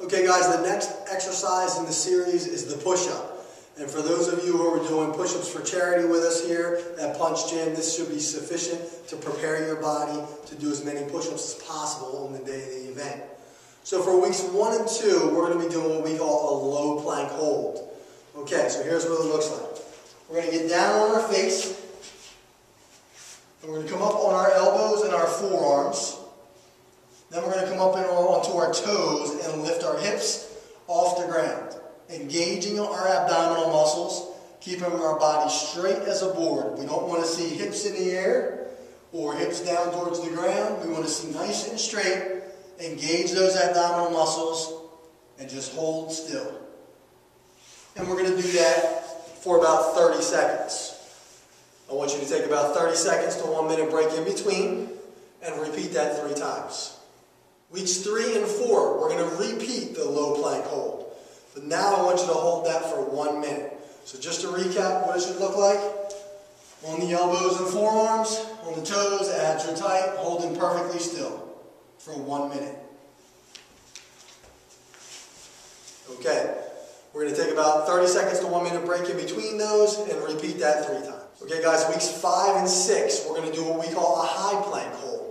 Okay guys, the next exercise in the series is the push-up. And for those of you who are doing push-ups for charity with us here at Punch Gym, this should be sufficient to prepare your body to do as many push-ups as possible on the day of the event. So for weeks 1 and 2, we're going to be doing what we call a low plank hold. Okay, so here's what it looks like. We're going to get down on our face, and we're going to come up on our elbows and our forearms. Then we're going to come up onto our toes and lift our hips off the ground, engaging our abdominal muscles, keeping our body straight as a board. We don't want to see hips in the air or hips down towards the ground. We want to see nice and straight, engage those abdominal muscles, and just hold still. And we're going to do that for about 30 seconds. I want you to take about 30 seconds to 1 minute break in between and repeat that 3 times. Weeks 3 and 4, we're going to repeat the low plank hold. But now I want you to hold that for 1 minute. So just to recap what it should look like. On the elbows and forearms, on the toes, abs are tight, holding perfectly still for 1 minute. Okay, we're going to take about 30 seconds to 1 minute break in between those and repeat that 3 times. Okay guys, weeks 5 and 6, we're going to do what we call a high plank hold.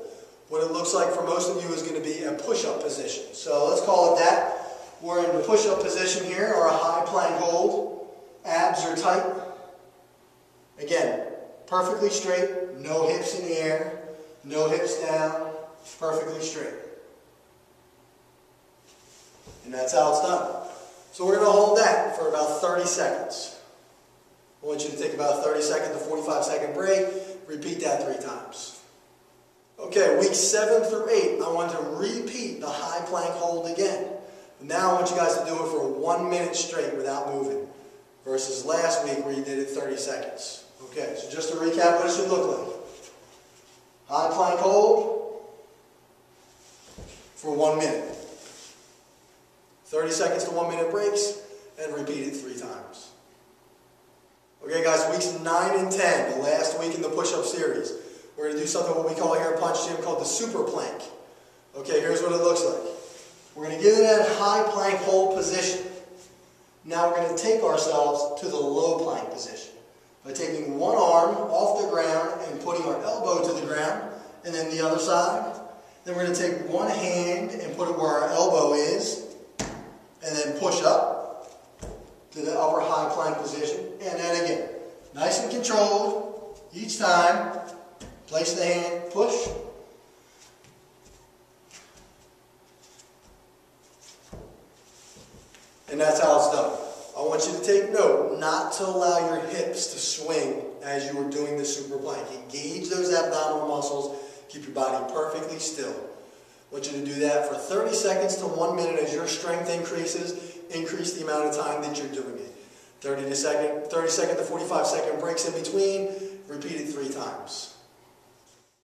What it looks like for most of you is going to be a push-up position. So let's call it that. We're in the push-up position here, or a high plank hold. Abs are tight. Again, perfectly straight, no hips in the air, no hips down, perfectly straight. And that's how it's done. So we're going to hold that for about 30 seconds. I want you to take about a 30-second to 45-second break. Repeat that 3 times. Okay, weeks 7 through 8, I want to repeat the high plank hold again. But now I want you guys to do it for 1 minute straight without moving, versus last week where you did it 30 seconds. Okay, so just to recap what it should look like. High plank hold for 1 minute. 30 seconds to 1 minute breaks, and repeat it 3 times. Okay guys, weeks 9 and 10, the last week in the push-up series. We're going to do something what we call here at Punch Gym called the super plank. Okay, here's what it looks like. We're going to get in that high plank hold position. Now we're going to take ourselves to the low plank position by taking one arm off the ground and putting our elbow to the ground, and then the other side. Then we're going to take one hand and put it where our elbow is, and then push up to the upper high plank position. And then again, nice and controlled each time. Place the hand, push. And that's how it's done. I want you to take note not to allow your hips to swing as you are doing the super plank. Engage those abdominal muscles. Keep your body perfectly still. I want you to do that for 30 seconds to 1 minute. As your strength increases, increase the amount of time that you're doing it. 30 second to 45 second breaks in between. Repeat it 3 times.